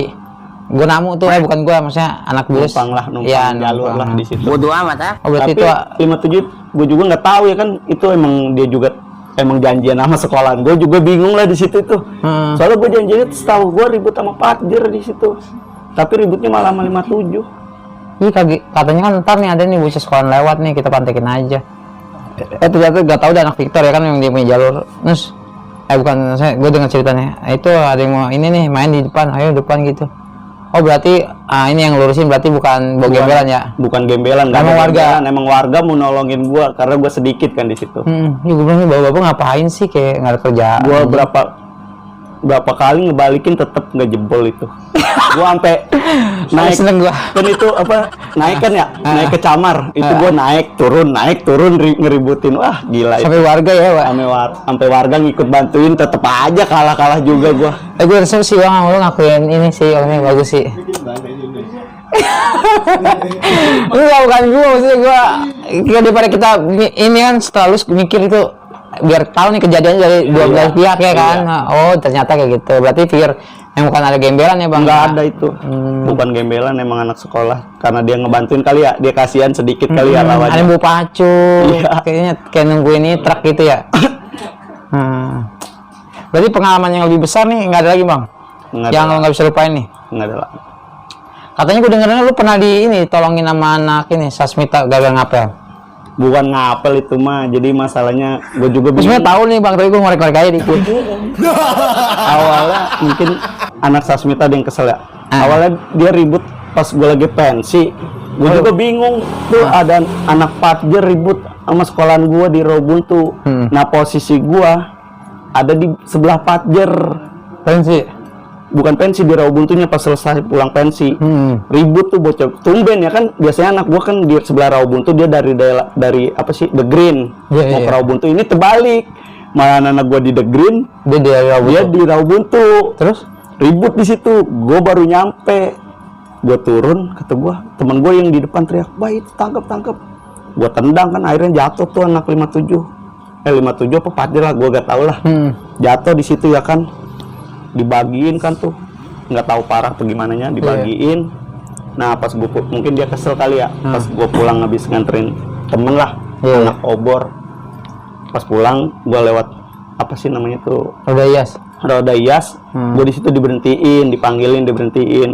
gue namu tuh, bukan gue, maksudnya anak Bulus. Numpang Iya, jalur numpang. lah di situ. Bodoh amat ah. Oh berarti Tapi itu 57 gue juga nggak tahu ya kan, itu emang dia juga emang janjian sama sekolahan. Gue juga bingung lah di situ tuh. Soalnya gue janjian itu, setahu gue ribut sama Patjer di situ. Tapi ributnya malah sama 57. Ih, katanya kan ntar nih ada nih bocah sekolah lewat nih, kita pantekin aja. Ternyata gak tahu, ada anak Victor ya kan yang dia punya jalur. Terus bukan, gue dengar ceritanya, itu ada yang mau ini nih main di depan, ayo depan gitu. Oh berarti ini yang lurusin berarti bukan bawa gembelan ya? Bukan gembelan, nggak Emang ada warga? gembelan. Emang warga mau nolongin gua karena gua sedikit kan di situ. Ya gue bilang nih, bapak-bapak ngapain sih, kayak nggak ada kerjaan. Gua berapa kali ngebalikin tetap nggak jebol itu. Gua sampai naik, seneng gua. kan itu apa, naik kan ya, naik ke Camar itu gua naik turun ngeributin. Wah gila itu. Sampai warga ya, Pak. Sampai warga ngikut bantuin, tetep aja kalah juga gua. Gue resep sih bang, lu ngakuin ini sih, orangnya bagus sih. Enggak, bukan gue, maksudnya gue daripada kita ini kan selalu mikir itu biar tahu nih kejadiannya dari dua belah pihak ya kan. Oh ternyata kayak gitu, berarti pikir bukan ada gembelan ya bang? Nggak ada itu. Bukan gembelan, emang anak sekolah. Karena dia ngebantuin kali ya, dia kasihan sedikit kali ya lawannya. Ada bu pacu, Iya. kayaknya kayak nungguin ini truk gitu ya. Berarti pengalaman yang lebih besar nih nggak ada lagi bang? Nggak Yang ada. lo nggak bisa lupain nih? Nggak ada lah. Katanya gue dengerin lu pernah di ini tolongin sama anak ini Sasmita gagal ngapel. Bukan ngapel itu mah, jadi masalahnya gue juga Gue sebenarnya tahu nih bang, tapi gue ngorek-ngorek aja dikit. awalnya mungkin anak Sasmita ada yang kesel ya. Awalnya dia ribut pas gue lagi pensi. Gue juga bingung tuh ada anak Patjer ribut sama sekolahan gue di Rawabuntu. Nah posisi gue ada di sebelah Patjer. Pensi. Bukan pensi, di Rawabuntunya pas selesai pulang pensi. Ribut tuh bocah. Tumben ya kan, biasanya anak gua kan di sebelah Rawabuntu, dia dari apa sih, The Green. Iya, Mau iya. ke Rawabuntu, ini terbalik. Malah anak gua di The Green, dia di Rawabuntu. Terus? Ribut di situ. Gua baru nyampe. Gua turun, kata gua, teman gua yang di depan teriak, "Baik, tangkap." Gua tendang kan, akhirnya jatuh tuh anak 57. 57 apa Patjer lah, gua gak tau lah. Jatuh di situ ya kan. Dibagiin kan tuh, nggak tahu parah atau gimana nya, dibagiin. Nah pas gue mungkin dia kesel kali ya, pas gue pulang habis nganterin temen lah, anak obor. Pas pulang gue lewat apa sih namanya tuh, roda hias. Gue di situ diberhentiin, dipanggilin, diberhentiin.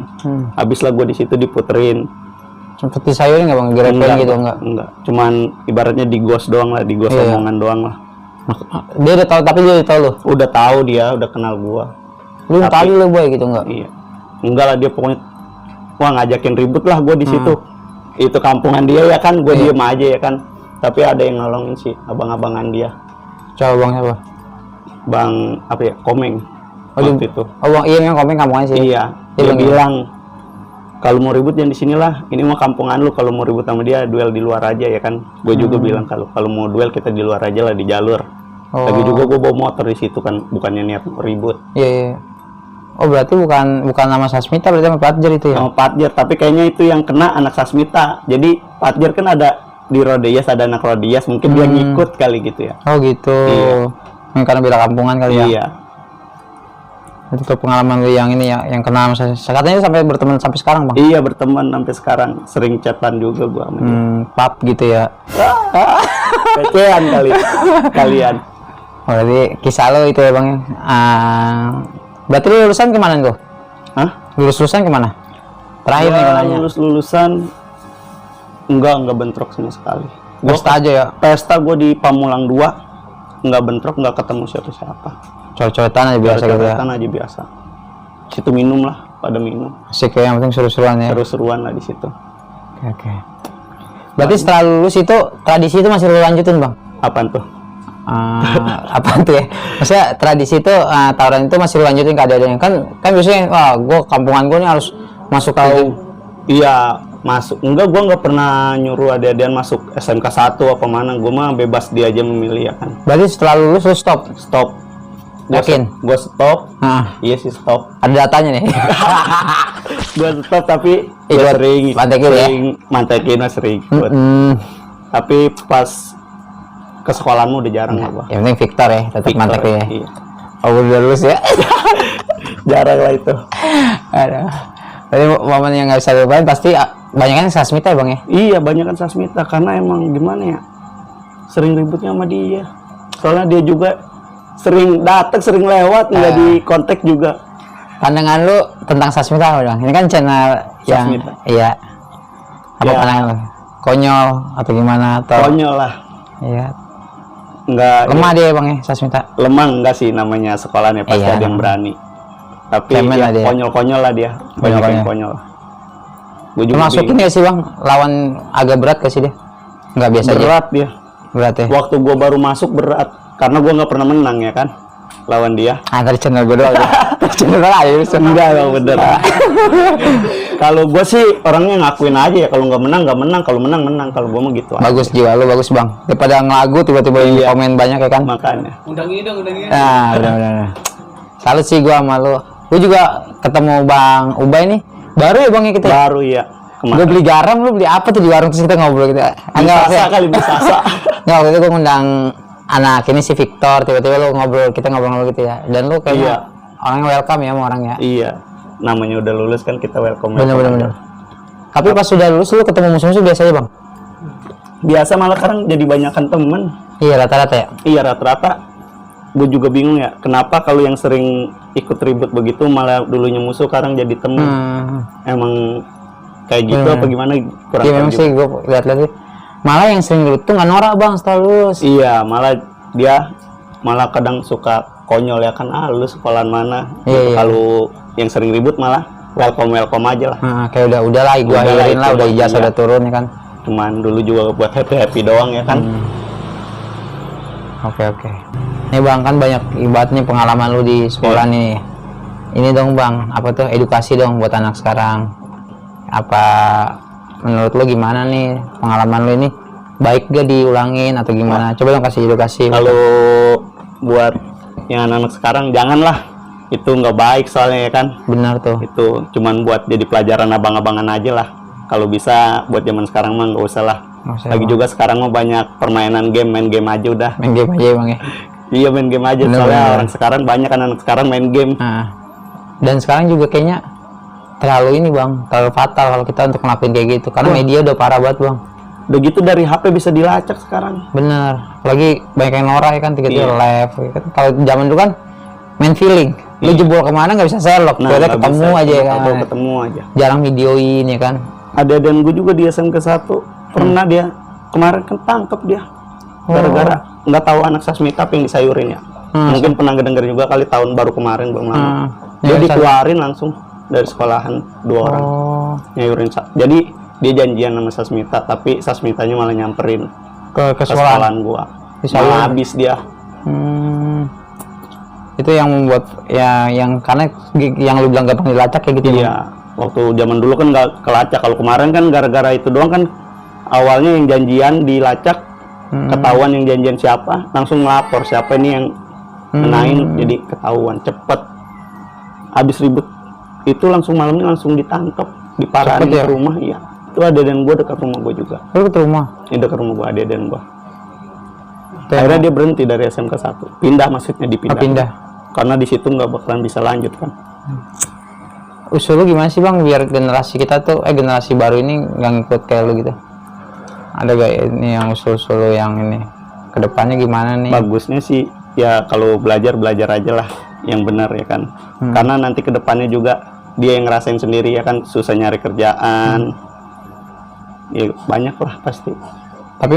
Habis lah gue di situ diputerin. Sempet disayurin nggak bang? Gerepen gitu enggak? Enggak, cuman ibaratnya digos doang lah, digos omongan doang lah. Dia udah tahu, tapi dia udah tahu lu. Udah tahu dia, udah kenal gua. Lu tahu lu boy gitu enggak? Iya. Enggak lah, dia pokoknya wah ngajakin ribut lah gue di situ. Itu kampungan dia ya kan, gue diem aja ya kan. Tapi ada yang nolongin sih, abang-abangan dia. Coba bang siapa? Bang apa ya? Komeng. Waktu itu. Oh bang Ian kan komeng kampungan sih. Iya. Dia bilang kalau mau ribut jangan di sinilah. Ini mah kampungan lu, kalau mau ribut sama dia duel di luar aja ya kan. Gue juga bilang kalau mau duel kita di luar aja lah, di jalur. Lagi juga gue bawa motor di situ kan, bukannya niat mau ribut. Iya. Oh berarti bukan nama Sasmita, berarti sama Patjer itu ya? Sama Patjer, tapi kayaknya itu yang kena anak Sasmita. Jadi Patjer kan ada di Rodias, ada anak Rodias, mungkin dia ngikut kali gitu ya. Oh gitu. Iya. Karena beda kampungan kali ya? Iya. Itu tuh pengalaman lu yang ini ya, yang kena sama saya. Katanya sampai berteman sampai sekarang bang? Iya, berteman sampai sekarang. Sering chatan juga gua sama dia. Pap gitu ya? Pecean kalian. Oh, berarti kisah lo itu ya bang ya? Berarti lu lulusan kemana tuh? Hah? Lulusan kemana? Terakhir nih gue nanya. Lulusan enggak bentrok sama sekali. Pesta aja ya? Pesta gua di Pamulang 2. Enggak bentrok, enggak ketemu siapa-siapa. Coret-coretan aja biasa gitu ya? Coret-coretan aja biasa. Situ minum lah, pada minum. Asik ya, yang penting seru-seruan ya? Seru-seruan lah di situ. Oke. Berarti setelah lulus itu, tradisi itu masih lu lanjutin bang? Apaan tuh? Apa tuh ya? Maksudnya tradisi itu tawuran itu masih lu lanjutin ke adik-adiknya kan biasanya wah gue kampungan gue nih harus masuk ke Iya masuk, enggak gua nggak pernah nyuruh adik-adikan masuk SMK 1 apa mana, gua mah bebas dia aja memilih ya kan. berarti setelah lulus lu stop? Yakin? Gua stop. Iya sih stop. Ada datanya nih. Gua stop tapi Ikut gua sering mantekin ya? mantekin lah sering ikut. Tapi pas ke sekolahanmu udah jarang lah gua. Yang penting Victor ya, tetap Victor, mantek ya. iya. Oh udah lulus ya? Jarang lah itu. Aduh. Jadi momen yang nggak bisa dilupain pasti banyak kan Sasmita ya bang ya? Iya banyak kan Sasmita, karena emang gimana ya, sering ributnya sama dia. Soalnya dia juga sering datang, sering lewat, nggak di kontak juga. Pandangan lu tentang Sasmita apa bang? Ini kan channel yang Sasmita. iya. Apa Ya. pandangan lu? Konyol atau gimana? Atau Konyol lah. iya. Nggak Lemah dia bang ya Sasmita? lemah enggak sih, namanya sekolahnya pasti Iya. ada yang berani. Tapi Cemen lah dia. konyol-konyol lah dia. Banyak yang konyol. Gue juga Masukin ya sih bang? Lawan agak berat gak sih dia? Nggak biasa aja? berat dia. Berat ya? Waktu gue baru masuk berat, karena gue nggak pernah menang ya kan lawan dia. Tadi channel gue doang ya? Channel gue aja bisa. Enggak bang, bener. Kalau gue sih orangnya ngakuin aja ya, kalau nggak menang, kalau menang. Kalau gue mah gitu aja. Bagus jiwa lu, bagus bang. Daripada ngelagu tiba-tiba Iya. komen banyak ya kan? Makanya. Undang ini dong. Nah, udah. Salut sih gua sama lu. Gua juga ketemu Bang Ubay nih. Baru ya Bang ya kita? Baru ya. Gua beli garam, lu beli apa tuh di warung, terus kita ngobrol gitu. Bisa kali bisa. Nggak, waktu itu gua ngundang anak ini si Victor, tiba-tiba lu ngobrol, kita ngobrol-ngobrol gitu ya. Dan lu kayak Iya. orangnya welcome ya sama orang ya. Iya, namanya udah lulus kan kita welcome. Bener. Tapi pas sudah lulus lu ketemu musuh-musuh biasa aja bang? Biasa, malah sekarang jadi banyakan temen. Iya rata-rata ya. Iya rata-rata. Gue juga bingung ya, kenapa kalau yang sering ikut ribut begitu malah dulunya musuh, sekarang jadi temen. Emang kayak gitu apa gimana? Kurang Iya tahu memang juga. sih gue lihat-lihat sih. Malah yang sering ribut tuh nggak norak bang setelah lulus. Iya, malah kadang suka konyol ya kan, lu sekolahan mana? Iya, iya. Kalau yang sering ribut malah welcome aja lah. Kayak udah lah, gue akhirin lah, udah ijazah udah turun ya kan. Cuman dulu juga buat happy doang ya kan. Oke. Nih bang, kan banyak ibaratnya pengalaman lu di sekolah nih. Ini dong bang, apa tuh edukasi dong buat anak sekarang. Apa menurut lu gimana nih pengalaman lu ini? Baik gak diulangin atau gimana? Coba dong kasih edukasi. Kalau buat yang anak-anak sekarang janganlah, itu nggak baik soalnya ya kan. Benar tuh. Itu cuman buat jadi pelajaran abang-abangan aja lah. Kalau bisa buat zaman sekarang mah nggak usah lah. Lagi juga sekarang mah banyak permainan game, main game aja udah. Main game aja bang ya. Iya, main game aja. Bener, Soalnya bener. orang sekarang banyak kan anak sekarang main game. Nah, dan sekarang juga kayaknya terlalu ini bang, terlalu fatal kalau kita untuk ngelakuin kayak gitu. Karena media udah parah banget bang. Udah gitu dari HP bisa dilacak sekarang. Bener. Apalagi banyak yang norak ya kan, tiga-tiga Iya. live. Ya kan. Kalau zaman dulu kan main feeling. Lu jebol kemana nggak bisa selok. Nah, Kita nggak ketemu bisa, aja ya kan. atau ketemu aja. Jarang videoin ya kan. Ada dan gue juga di SMK 1 pernah dia kemarin kan tangkep dia gara-gara nggak tahu anak Sasmita apa yang disayurin ya. Mungkin pernah denger juga kali tahun baru kemarin belum lama. Dia Ya, dikeluarin langsung dari sekolahan 2 orang nyayurin. Jadi dia janjian sama Sasmita, tapi Sasmitanya malah nyamperin ke ke sekolahan. sekolahan gua. Disayurin. Malah habis dia. Itu yang membuat ya yang karena yang lu bilang gampang dilacak kayak gitu. Iya. Waktu zaman dulu kan nggak kelacak. Kalau kemarin kan gara-gara itu doang kan, awalnya yang janjian dilacak, ketahuan yang janjian siapa, langsung melapor siapa ini yang menain, jadi ketahuan cepet. Habis ribut itu langsung malamnya langsung ditangkap, diparahin Cepet ya? ke rumah. Iya. Itu ada dan gua dekat rumah gua juga. Lu ke rumah. Ini dekat rumah gua ada dan gua. Tuh. Akhirnya dia berhenti dari SMK 1. Pindah, maksudnya dipindah. Pindah. Karena di situ nggak bakalan bisa lanjut kan. Usul lu gimana sih bang biar generasi kita tuh generasi baru ini nggak ngikut kayak lu gitu? Ada gak ini yang usul-usul lu yang ini kedepannya gimana nih? Bagusnya sih ya kalau belajar aja lah yang benar ya kan. Karena nanti kedepannya juga dia yang ngerasain sendiri ya kan, susah nyari kerjaan. Ya banyak lah pasti. Tapi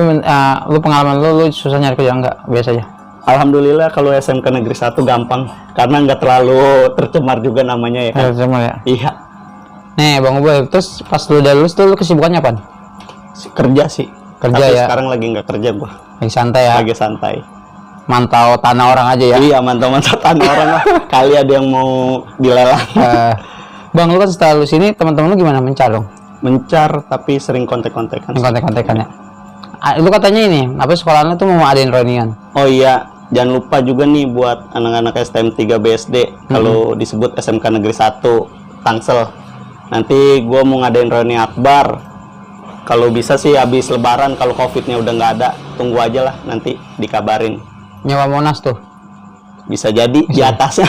lu pengalaman lu susah nyari kerja nggak? Biasa aja. Alhamdulillah kalau SMK Negeri 1 gampang karena nggak terlalu tercemar juga namanya ya kan. Sama ya. Iya, Nih bang Ubay, terus pas lu udah lulus tuh lu kesibukannya apa? kerja sih. Kerja Tapi ya? sekarang lagi nggak kerja gua, Lagi santai ya? lagi santai. Mantau tanah orang aja ya? Iya, mantap-mantap tanah orang lah. Kali ada yang mau dilelang. Bang, lu kan setelah lulus ini teman-teman lu gimana mencar dong? Mencar tapi sering kontek-kontekan. Kontek-kontekan ya? Lu katanya ini, apa sekolahan lu tuh mau adain reunian? Oh iya, jangan lupa juga nih buat anak-anak STM 3 BSD kalau disebut SMK Negeri 1 Tangsel. Nanti gua mau ngadain reuni akbar. Kalau bisa sih habis lebaran, kalau Covid-nya udah nggak ada, tunggu aja lah nanti dikabarin. Nyewa Monas tuh. Bisa jadi di atasnya.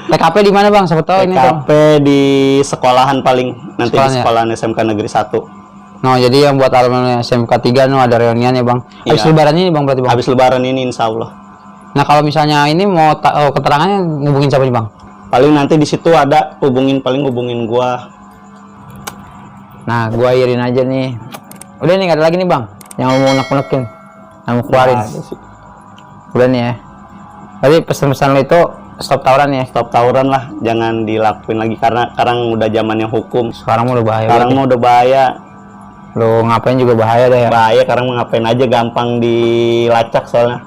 TKP di mana bang? Siapa tahu ini bang. TKP di sekolahan paling, nanti Sekolahan di ya? sekolahan SMK Negeri 1. No, jadi yang buat alumni SMK 3 no ada reunian ya bang. Habis Iya. lebaran ini bang berarti bang. Habis lebaran ini insya Allah. Nah kalau misalnya ini mau keterangannya ngubungin siapa nih bang? Paling nanti di situ ada hubungin gua. Nah gua irin aja nih. Udah nih nggak ada lagi nih bang. Yang mau unek-unekin, yang mau keluarin. Nah, sih. Udah nih ya. Tadi pesan-pesan lo itu stop tawuran ya. Stop tawuran lah, jangan dilakuin lagi karena sekarang udah zamannya hukum. Sekarang mah udah bahaya. Sekarang banget mau udah bahaya. ya. Lo ngapain juga bahaya dah ya. Bahaya sekarang mau ngapain aja gampang dilacak soalnya.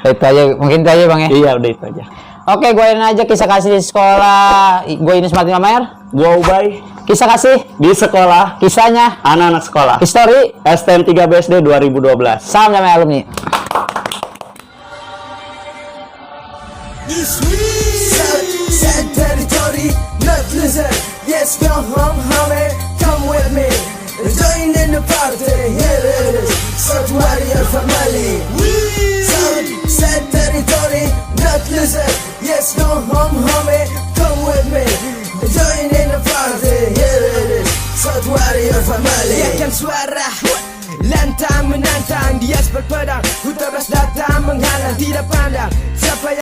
Itu aja, mungkin itu aja bang ya. Iya, udah itu aja. Oke, gue ini aja kisah kasih di sekolah. Gue ini Smart Mamer. Gua Ubay Kisah kasih, di sekolah, kisahnya, anak-anak sekolah. history, STM 3 BSD 2012. salam damai alumni. Sad territory, not listen. Yes, go home, homie. Come with me. Join in the party. Here it is. South Warrior family. Sad territory, not not listen. Yes, go home, homie, come with me. Join in the party, here it is. South Warrior Family. Yakan suara lantang menantang, dia berpedang, ku terus datang menghalang, tidak pandang siapa yang